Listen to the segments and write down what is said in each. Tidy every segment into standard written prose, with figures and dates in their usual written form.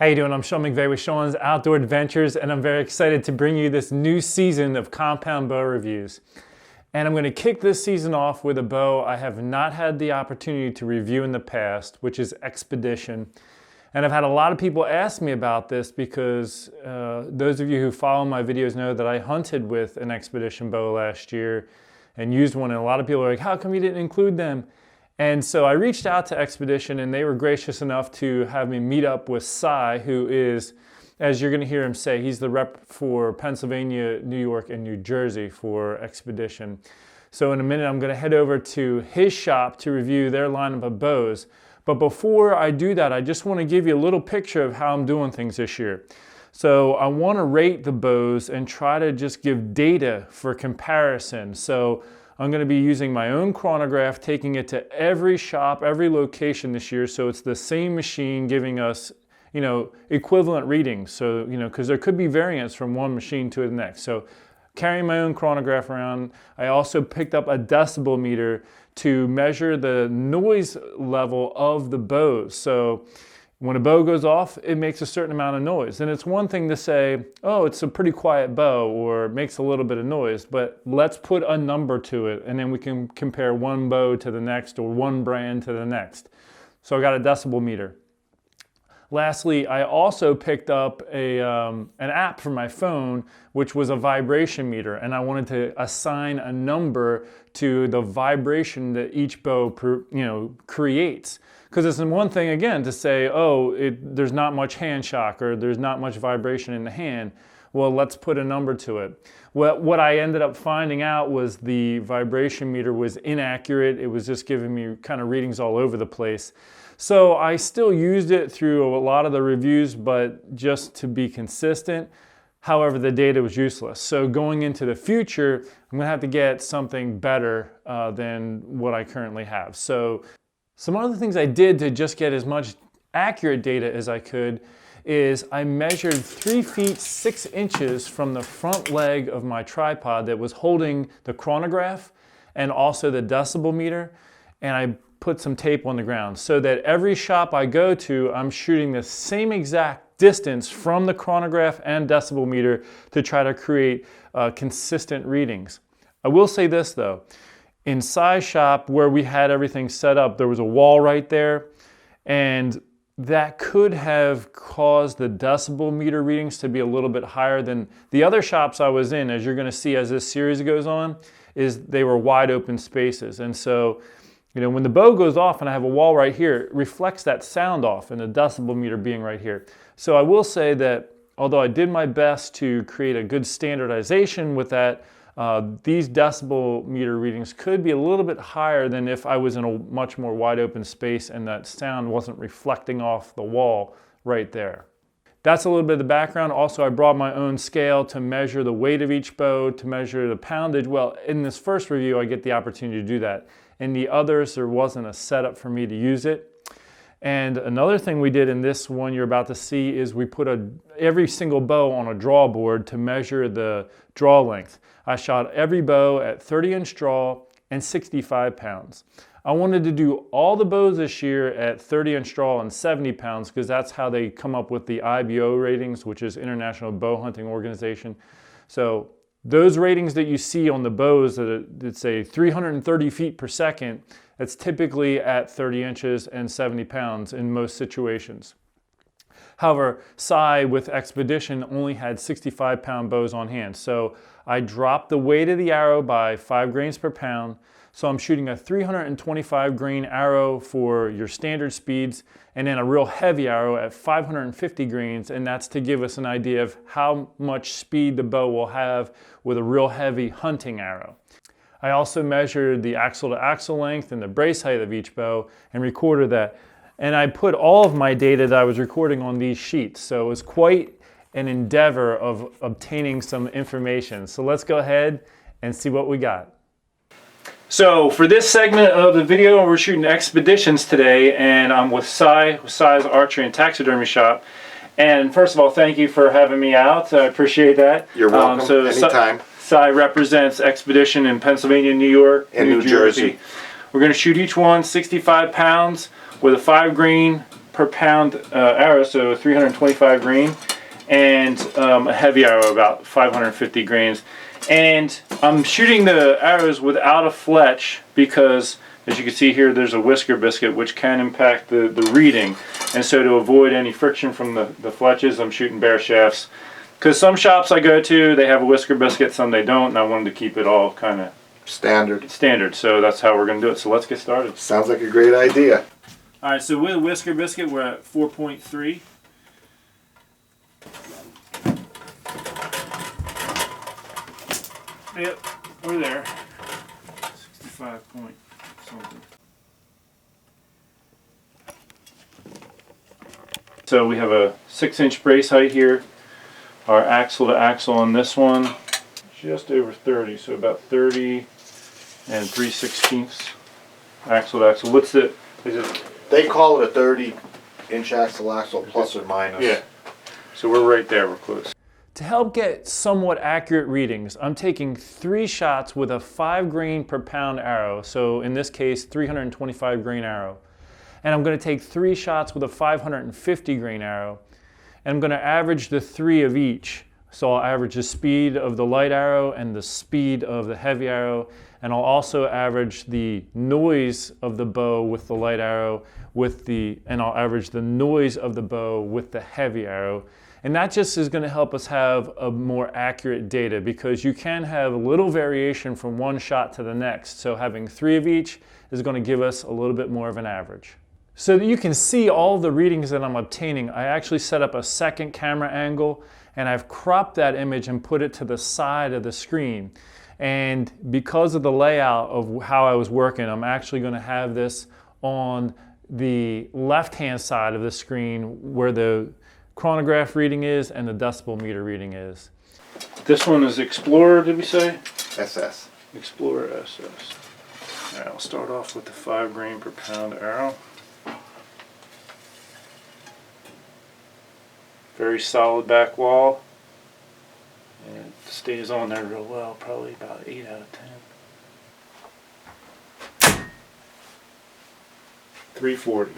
How you doing? I'm Sean McVeigh with Sean's Outdoor Adventures, and I'm very excited to bring you this new season of compound bow reviews. And I'm going to kick this season off with a bow I have not had the opportunity to review in the past, which is Xpedition. And I've had a lot of people ask me about this because those of you who follow my videos know that I hunted with an Xpedition bow last year and used one, and a lot of people are like, how come you didn't include them? And so I reached out to Xpedition, and they were gracious enough to have me meet up with Cy, who is, as you're going to hear him say, he's the rep for Pennsylvania, New York, and New Jersey for Xpedition. So in a minute, I'm going to head over to his shop to review their lineup of bows. But before I do that, I just want to give you a little picture of how I'm doing things this year. So I want to rate the bows and try to just give data for comparison. So I'm going to be using my own chronograph, taking it to every shop, every location this year, so it's the same machine giving us, equivalent readings. So, because there could be variance from one machine to the next. So carrying my own chronograph around, I also picked up a decibel meter to measure the noise level of the bows. So when a bow goes off, it makes a certain amount of noise. And it's one thing to say, oh, it's a pretty quiet bow or makes a little bit of noise, but let's put a number to it, and then we can compare one bow to the next or one brand to the next. So I got a decibel meter. Lastly, I also picked up an app for my phone, which was a vibration meter, and I wanted to assign a number to the vibration that each bow creates. Because it's one thing, again, to say, oh, there's not much hand shock or there's not much vibration in the hand. Well, let's put a number to it. What I ended up finding out was the vibration meter was inaccurate. It was just giving me kind of readings all over the place. So I still used it through a lot of the reviews, but just to be consistent. However, the data was useless. So going into the future, I'm going to have to get something better than what I currently have. So some other things I did to just get as much accurate data as I could is I measured 3 feet 6 inches from the front leg of my tripod that was holding the chronograph and also the decibel meter, and I put some tape on the ground so that every shop I go to, I'm shooting the same exact distance from the chronograph and decibel meter to try to create consistent readings. I will say this though, in Cy's shop where we had everything set up, there was a wall right there, and that could have caused the decibel meter readings to be a little bit higher than the other shops I was in. As you're going to see as this series goes on, is they were wide open spaces. And so, when the bow goes off and I have a wall right here, it reflects that sound off and the decibel meter being right here. So I will say that although I did my best to create a good standardization with that, these decibel meter readings could be a little bit higher than if I was in a much more wide open space and that sound wasn't reflecting off the wall right there. That's a little bit of the background. Also, I brought my own scale to measure the weight of each bow, to measure the poundage. Well, in this first review, I get the opportunity to do that. In the others, there wasn't a setup for me to use it. And another thing we did in this one you're about to see is we put every single bow on a draw board to measure the draw length. I shot every bow at 30-inch draw and 65 pounds. I wanted to do all the bows this year at 30-inch draw and 70 pounds because that's how they come up with the IBO ratings, which is International Bow Hunting Organization. So those ratings that you see on the bows that say 330 feet per second, that's typically at 30 inches and 70 pounds in most situations. However, Cy with Xpedition only had 65-pound bows on hand. So I dropped the weight of the arrow by 5 grains per pound. So I'm shooting a 325 grain arrow for your standard speeds and then a real heavy arrow at 550 grains, and that's to give us an idea of how much speed the bow will have with a real heavy hunting arrow. I also measured the axle to axle length and the brace height of each bow and recorded that. And I put all of my data that I was recording on these sheets. So it was quite an endeavor of obtaining some information. So let's go ahead and see what we got. So for this segment of the video, we're shooting Xpeditions today, and I'm with Cy's Archery and Taxidermy Shop. And first of all, thank you for having me out. I appreciate that. You're welcome. Anytime. Cy represents Xpedition in Pennsylvania, New York, and New Jersey. We're going to shoot each one 65 pounds with a 5 grain per per pound arrow, so 325 grain, and a heavy arrow about 550 grains. And I'm shooting the arrows without a fletch because, as you can see here, there's a whisker biscuit which can impact the reading. And so to avoid any friction from the fletches, I'm shooting bare shafts. Because some shops I go to, they have a whisker biscuit, some they don't, and I wanted to keep it all kind of standard. So that's how we're going to do it. So let's get started. Sounds like a great idea. All right, so with whisker biscuit, we're at 4.3. Yep, we're there. 65 point something. So we have a 6-inch brace height here. Our axle to axle on this one, just over 30, so about 30 and 3/16 axle to axle. What's it? Is it? They call it a 30-inch axle plus or minus. Yeah. So we're right there. We're close. To help get somewhat accurate readings, I'm taking 3 shots with a 5 grain per pound arrow, so in this case 325 grain arrow. And I'm going to take 3 shots with a 550 grain arrow, and I'm going to average the 3 of each. So I'll average the speed of the light arrow and the speed of the heavy arrow, and I'll also average the noise of the bow with the light arrow and I'll average the noise of the bow with the heavy arrow. And that just is going to help us have a more accurate data, because you can have a little variation from one shot to the next. So having 3 of each is going to give us a little bit more of an average. So that you can see all the readings that I'm obtaining, I actually set up a second camera angle, and I've cropped that image and put it to the side of the screen. And because of the layout of how I was working, I'm actually going to have this on the left-hand side of the screen where the chronograph reading is and the decibel meter reading is. This one is Explorer, did we say? SS. Explorer SS. All right, I'll start off with the 5 grain per pound arrow. Very solid back wall, and it stays on there real well, probably about 8 out of 10. 340.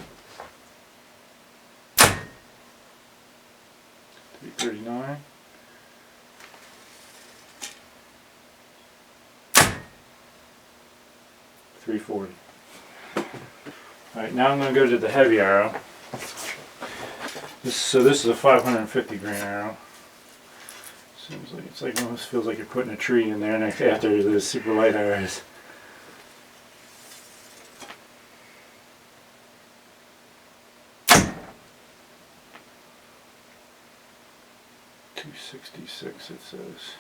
339. 340. Alright, now I'm going to go to the heavy arrow. So this is a 550 grain arrow. Seems like it's almost feels like you're putting a tree in there next after the super light arrows. .266 it says.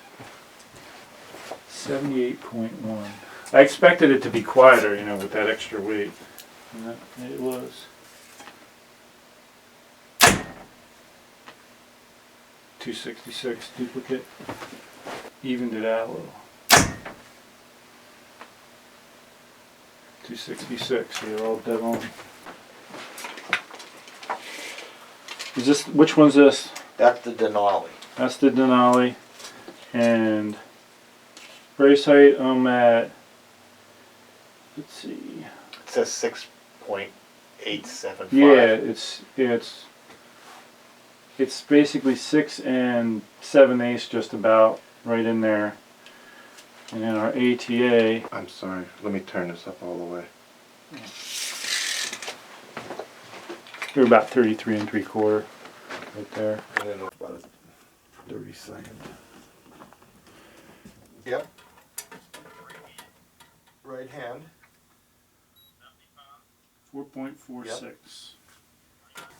78.1. I expected it to be quieter, you know, with that extra weight. And it was. 266 duplicate. Evened it out a little. 266. They're all dead on. Is this? Which one's this? That's the Denali. That's the Denali. And brace height, I'm at. Let's see. It says 6.875. Yeah, it's basically 6 7/8, just about right in there. And then our ATA. I'm sorry. Let me turn this up all the way. We're about 33 3/4 right there. And then about 30 seconds. Yep. Right hand. 4.46. Yep.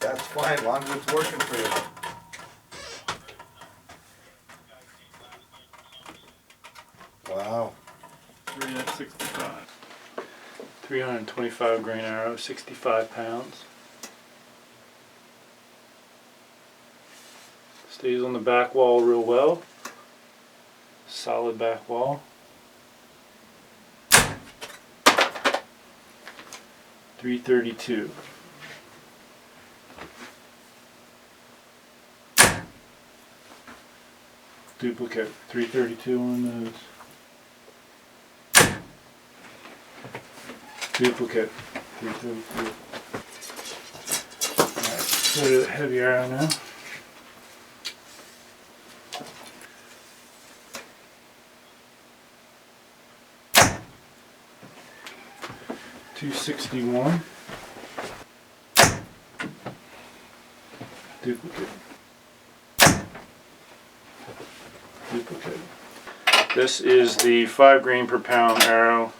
That's fine, as long as it's working for you. Wow. 3 at 65. 325 grain arrow, 65 pounds. Stays on the back wall real well. Solid back wall. 332. Duplicate 332 on those. Duplicate 332. Go to the heavy arrow now. .261. Duplicate. Duplicate. This is the 5 grain per pound arrow.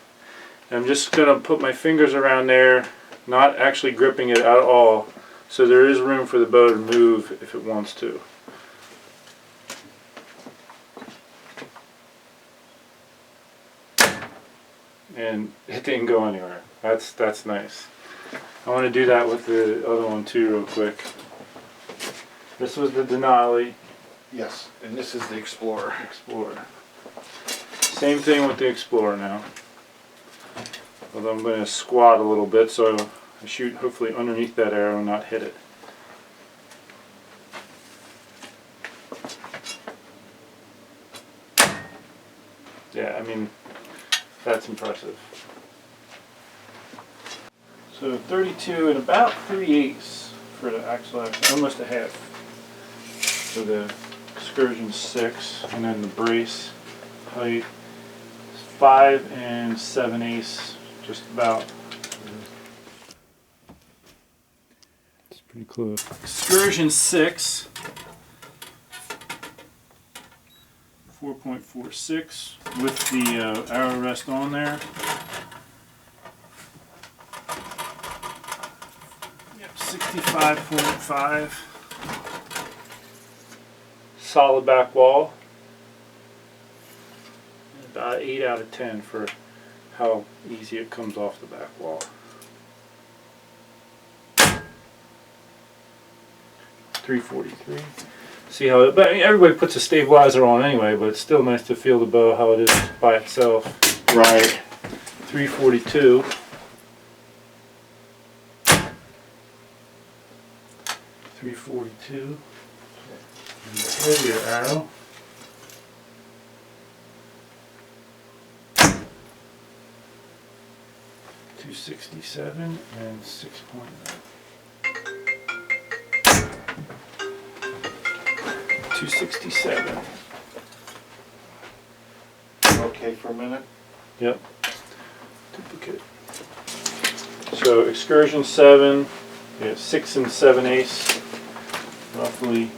I'm just going to put my fingers around there, not actually gripping it at all, so there is room for the bow to move if it wants to. And it didn't go anywhere. That's nice. I want to do that with the other one too real quick. This was the Denali. Yes, and this is the Explorer. Explorer. Same thing with the Explorer now. Although I'm going to squat a little bit so I shoot hopefully underneath that arrow and not hit it. Yeah, I mean, that's impressive. So 32 and about 3/8 for the axle, almost a half for the Xcursion 6, and then the brace height 5 7/8, just about. It's pretty close. Xcursion 6, 4.46 with the arrow rest on there. Yep, 65.5. Solid back wall. About 8 out of 10 for how easy it comes off the back wall. 343. See how it, but everybody puts a stabilizer on anyway, but it's still nice to feel the bow how it is by itself. Right. 342. 342. And the heavier arrow. 267 and 6.9. 267. Okay for a minute? Yep. Duplicate. So Xcursion 7, yeah, 6 7/8, roughly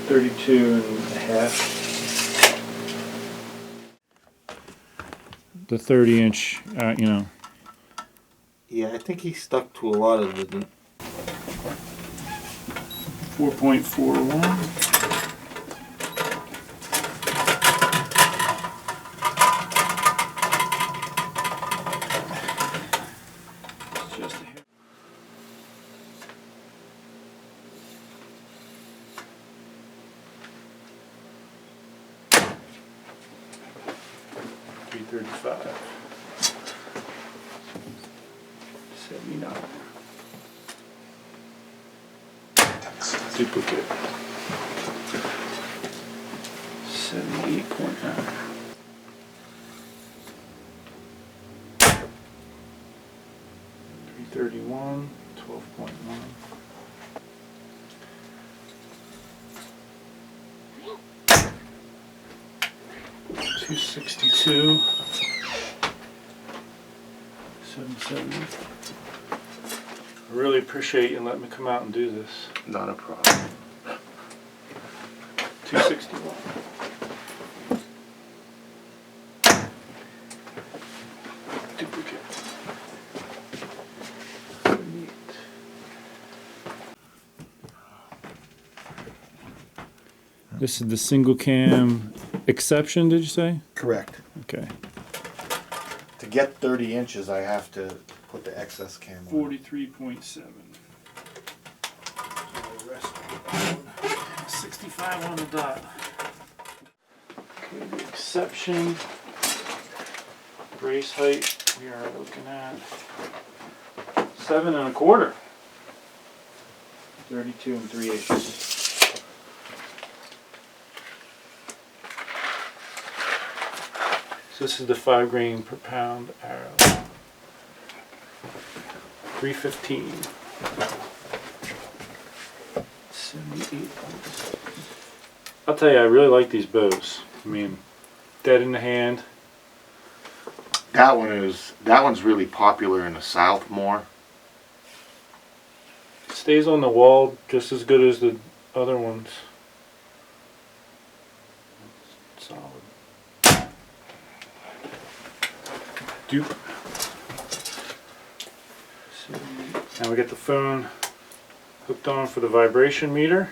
32 and a half. The 30-inch, you know. Yeah, I think he stuck to a lot of the 4.41. Just a hair. $335. 79. Duplicate. 78.9. 331. 12.1. 262. 770. I really appreciate you letting me come out and do this. Not a problem. 261. Duplicate. 78. This is the single cam exception, did you say? Correct. Okay. To get 30 inches, I have to put the excess cam on. 43.7. 65 on the dot. Okay, the exception. Brace height, we are looking at 7 1/4. 32 3/8. So this is the 5 grain per pound arrow. 315. 78 points. I'll tell you, I really like these bows. I mean, dead in the hand. That one's really popular in the South more. It stays on the wall just as good as the other ones. Solid. Dupe. Now we get the phone hooked on for the vibration meter.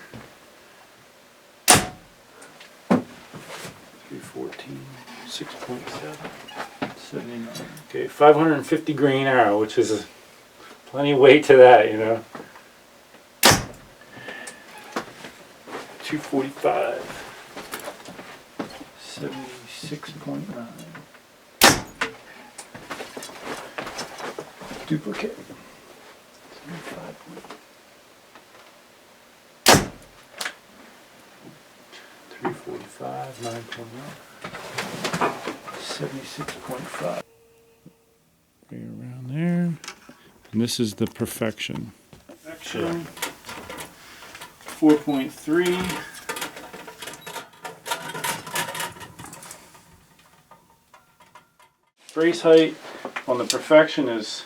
314, 6.7, 79. Okay, 550 grain arrow, which is plenty of weight to that, you know. 245, 76.9. Duplicate. 345, 9.1, 76.5. Around there. And this is the perfection. Perfection. 4.3. Brace height on the perfection is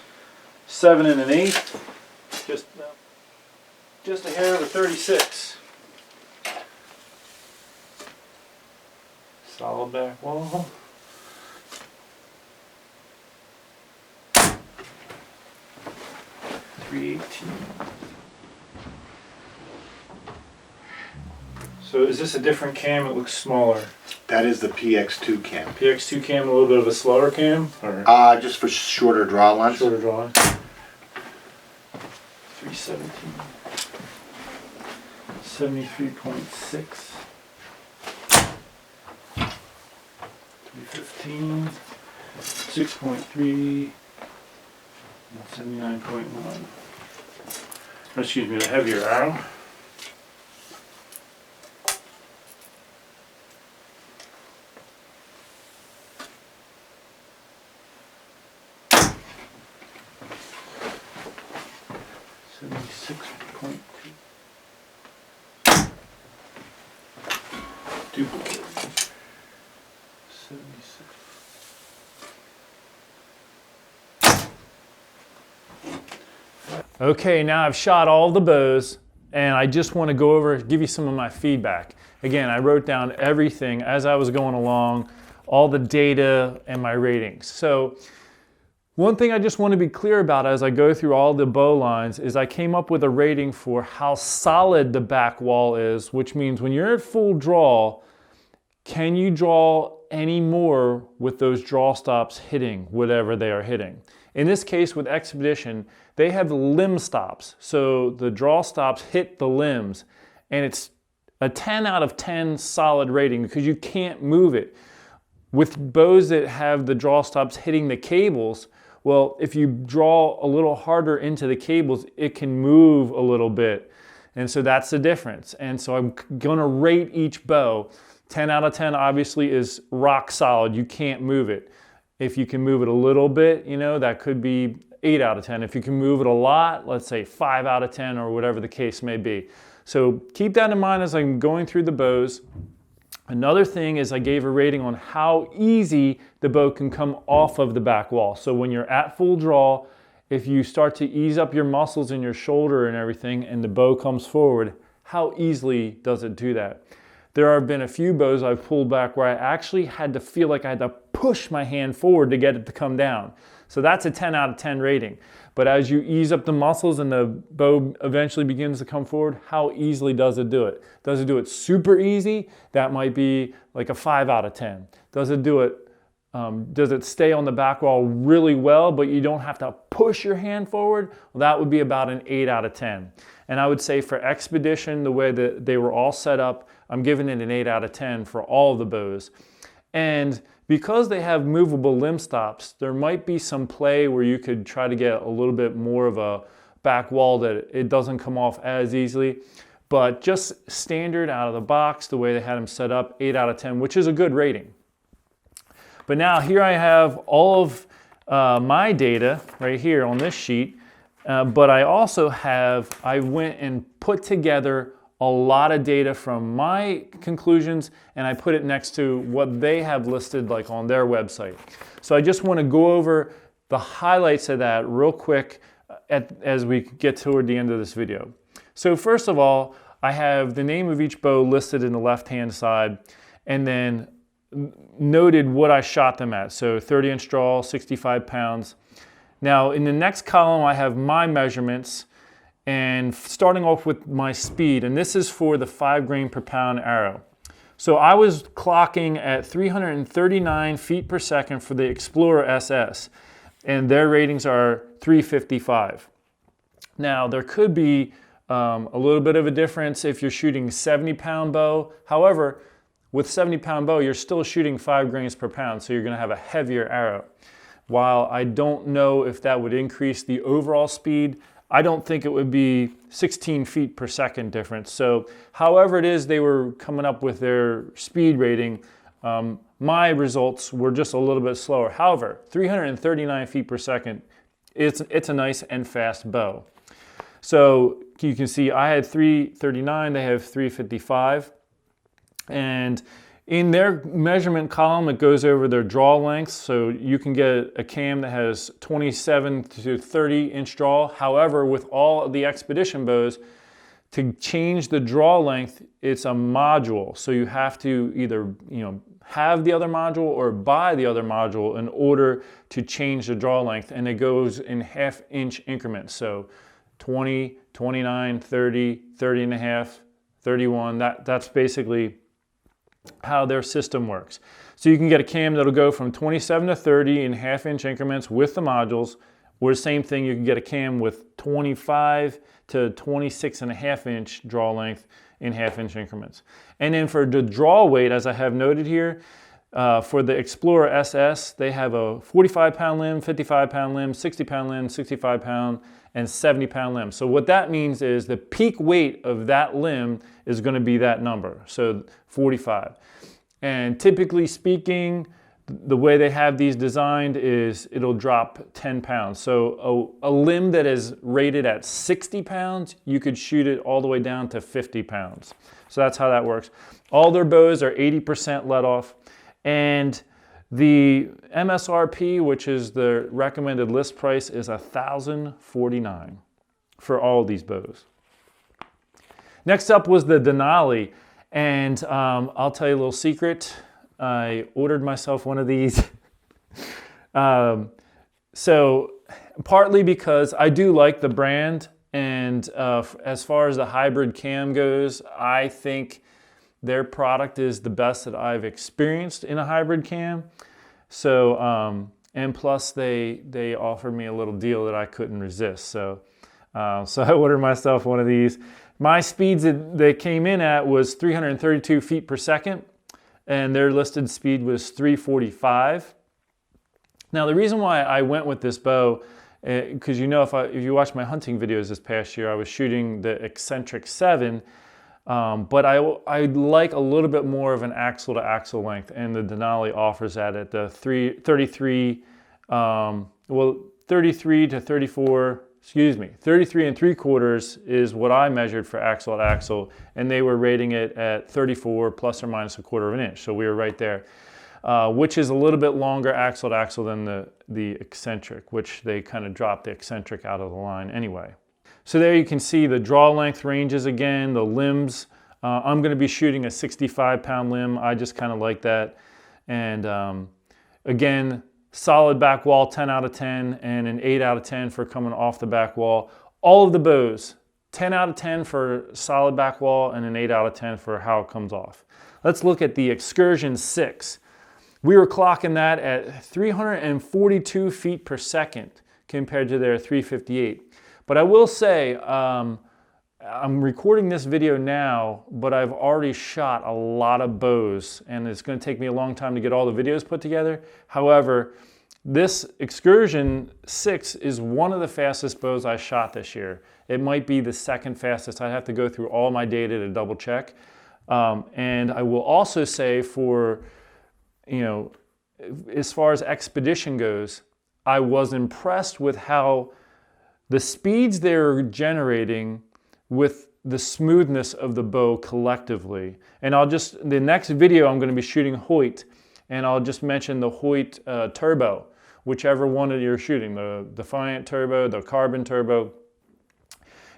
7 1/8. Just a hair over 36. Solid back wall. .318. So is this a different cam? It looks smaller. That is the PX2 cam. PX2 cam, a little bit of a slower cam? Or just for shorter draw lengths. shorter draw. 317. 73.6. 315. 6.3. 79.1. Excuse me, the heavier arrow. Duplicate. 76. Okay, now I've shot all the bows, and I just want to go over, give you some of my feedback. Again, I wrote down everything as I was going along, all the data and my ratings. So one thing I just want to be clear about as I go through all the bow lines is I came up with a rating for how solid the back wall is, which means when you're at full draw, can you draw any more with those draw stops hitting whatever they are hitting? In this case with Xpedition, they have limb stops. So the draw stops hit the limbs, and it's a 10 out of 10 solid rating because you can't move it. With bows that have the draw stops hitting the cables, well, if you draw a little harder into the cables, it can move a little bit. And so that's the difference. And so I'm gonna rate each bow. 10 out of 10 obviously is rock solid. You can't move it. If you can move it a little bit, you know, that could be 8 out of 10. If you can move it a lot, let's say 5 out of 10 or whatever the case may be. So keep that in mind as I'm going through the bows. Another thing is I gave a rating on how easy the bow can come off of the back wall. So when you're at full draw, if you start to ease up your muscles in your shoulder and everything and the bow comes forward, how easily does it do that? There have been a few bows I've pulled back where I actually had to feel like I had to push my hand forward to get it to come down. So that's a 10 out of 10 rating. But as you ease up the muscles and the bow eventually begins to come forward, how easily does it do it? Does it do it super easy? That might be like a 5 out of 10. Does it stay on the back wall really well, but you don't have to push your hand forward? Well, that would be about an 8 out of 10. And I would say for Xpedition, the way that they were all set up, I'm giving it an 8 out of 10 for all of the bows. And because they have movable limb stops, there might be some play where you could try to get a little bit more of a back wall that it doesn't come off as easily. But just standard out of the box, the way they had them set up, 8 out of 10, which is a good rating. But now here I have all of my data right here on this sheet. But I also I went and put together a lot of data from my conclusions, and I put it next to what they have listed like on their website. So I just want to go over the highlights of that real quick as we get toward the end of this video. So first of all, I have the name of each bow listed in the left-hand side, and then noted what I shot them at. So 30-inch draw, 65 pounds. Now in the next column, I have my measurements, and starting off with my speed, and this is for the 5 grain per pound arrow. So I was clocking at 339 feet per second for the Explorer SS, and their ratings are 355. Now there could be a little bit of a difference if you're shooting 70-pound bow. However, with 70-pound bow, you're still shooting 5 grains per pound, so you're gonna have a heavier arrow. While I don't know if that would increase the overall speed, I don't think it would be 16 feet per second difference. So however it is they were coming up with their speed rating, my results were just a little bit slower. However, 339 feet per second, it's a nice and fast bow. So you can see I had 339, they have 355. And in their measurement column, it goes over their draw lengths. So you can get a cam that has 27 to 30 inch draw. However, with all of the Xpedition bows, to change the draw length, it's a module. So you have to either have the other module or buy the other module in order to change the draw length. And it goes in half-inch increments. So 20, 29, 30, 30 and a half, 31. That's basically how their system works. So you can get a cam that'll go from 27 to 30 in half-inch increments with the modules, or the same thing, you can get a cam with 25 to 26 and a half inch draw length in half-inch increments. And then for the draw weight, as I have noted here, for the Explorer SS, they have a 45-pound limb, 55-pound limb, 60-pound limb, 65-pound, and 70-pound limb. So what that means is the peak weight of that limb is going to be that number, so 45. And typically speaking, the way they have these designed is it'll drop 10 pounds. So a limb that is rated at 60 pounds, you could shoot it all the way down to 50 pounds. So that's how that works. All their bows are 80% let off. And the MSRP, which is the recommended list price, is $1,049 for all these bows. Next up was the Denali, and I'll tell you a little secret. I ordered myself one of these. So partly because I do like the brand, and as far as the hybrid cam goes, I think their product is the best that I've experienced in a hybrid cam. So, and plus they offered me a little deal that I couldn't resist. So I ordered myself one of these. My speeds that they came in at was 332 feet per second, and their listed speed was 345. Now the reason why I went with this bow, because if you watch my hunting videos this past year, I was shooting the Eccentric 7, but I like a little bit more of an axle to axle length, and the Denali offers that at the 33 to 34, 33 and 3/4 is what I measured for axle to axle, and they were rating it at 34 plus or minus 1/4 inch. So we were right there, which is a little bit longer axle to axle than the Eccentric, which they kind of dropped the Eccentric out of the line anyway. So there you can see the draw length ranges again, the limbs. I'm going to be shooting a 65-pound limb. I just kind of like that. And again, solid back wall, 10 out of 10, and an 8 out of 10 for coming off the back wall. All of the bows, 10 out of 10 for solid back wall and an 8 out of 10 for how it comes off. Let's look at the Xcursion 6. We were clocking that at 342 feet per second compared to their 358. But I will say, I'm recording this video now, but I've already shot a lot of bows, and it's going to take me a long time to get all the videos put together. However, this Xcursion 6 is one of the fastest bows I shot this year. It might be the second fastest. I have to go through all my data to double check. And I will also say for, as far as Xpedition goes, I was impressed with how the speeds they're generating with the smoothness of the bow collectively. And the next video I'm going to be shooting Hoyt, and I'll just mention the Hoyt Turbo, whichever one that you're shooting, the Defiant Turbo, the Carbon Turbo.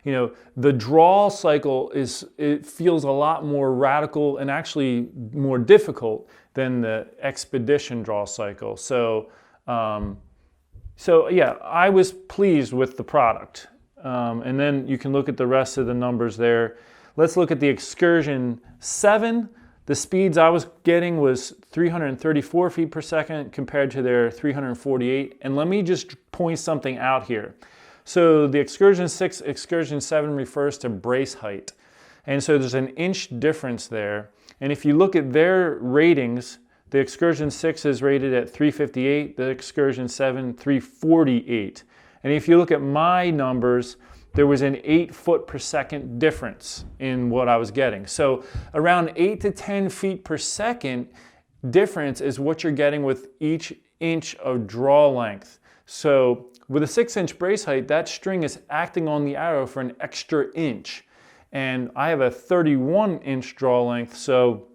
You know, the draw cycle it feels a lot more radical and actually more difficult than the Xpedition draw cycle. So yeah, I was pleased with the product. And then you can look at the rest of the numbers there. Let's look at the Xcursion 7. The speeds I was getting was 334 feet per second compared to their 348. And let me just point something out here. So the Xcursion 6, Xcursion 7 refers to brace height. And so there's an inch difference there. And if you look at their ratings, the Xcursion 6 is rated at 358, the Xcursion 7, 348. And if you look at my numbers, there was an 8 foot per second difference in what I was getting. So around 8 to 10 feet per second difference is what you're getting with each inch of draw length. So with a 6-inch brace height, that string is acting on the arrow for an extra inch. And I have a 31-inch draw length, so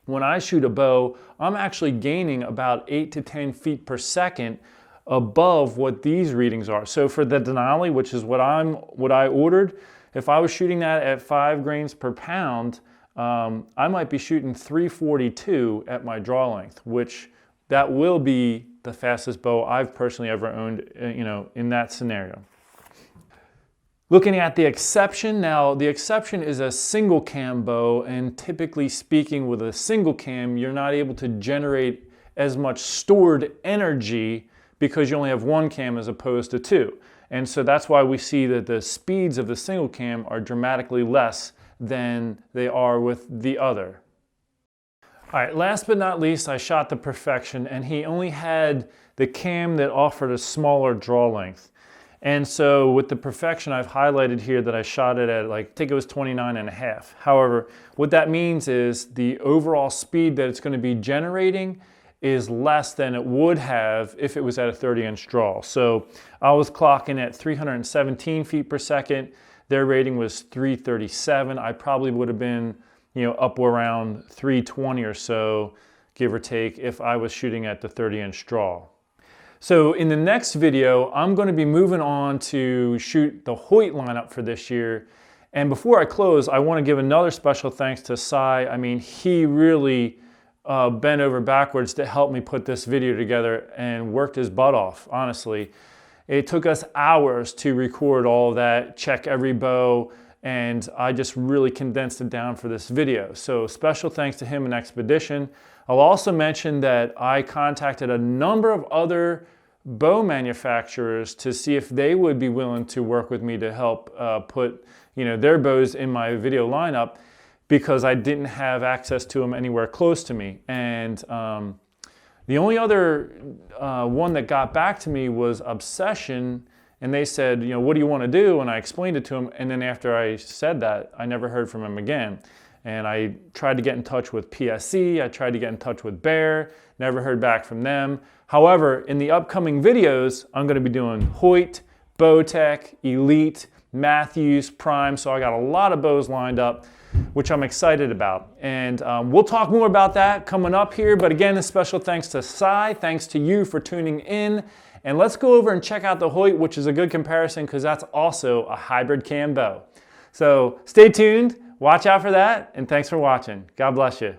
when I shoot a bow, I'm actually gaining about 8 to 10 feet per second above what these readings are. So for the Denali, which is what I ordered, if I was shooting that at 5 grains per pound, I might be shooting 342 at my draw length, which that will be the fastest bow I've personally ever owned, you know, in that scenario. Looking at the Xception, now the Xception is a single cam bow, and typically speaking with a single cam, you're not able to generate as much stored energy because you only have one cam as opposed to two. And so that's why we see that the speeds of the single cam are dramatically less than they are with the other. All right, last but not least, I shot the Perfection, and he only had the cam that offered a smaller draw length. And so with the Perfection, I've highlighted here that I shot it at, like, I think it was 29.5. However, what that means is the overall speed that it's going to be generating is less than it would have if it was at a 30-inch draw. So I was clocking at 317 feet per second. Their rating was 337. I probably would have been, you know, up around 320 or so, give or take, if I was shooting at the 30-inch draw. So in the next video, I'm going to be moving on to shoot the Hoyt lineup for this year. And before I close, I want to give another special thanks to Cy. I mean, he really bent over backwards to help me put this video together and worked his butt off, honestly. It took us hours to record all of that, check every bow, and I just really condensed it down for this video. So special thanks to him and Xpedition. I'll also mention that I contacted a number of other bow manufacturers to see if they would be willing to work with me to help put, you know, their bows in my video lineup, because I didn't have access to them anywhere close to me. And the only other one that got back to me was Obsession, and they said, you know, what do you want to do? And I explained it to them, and then after I said that, I never heard from him again. And I tried to get in touch with PSC, I tried to get in touch with Bear, never heard back from them. However, in the upcoming videos, I'm going to be doing Hoyt, Bowtech, Elite, Matthews, Prime, so I got a lot of bows lined up, which I'm excited about. And we'll talk more about that coming up here, but again, a special thanks to Cy, thanks to you for tuning in, and let's go over and check out the Hoyt, which is a good comparison because that's also a hybrid cam bow. So stay tuned, watch out for that, and thanks for watching. God bless you.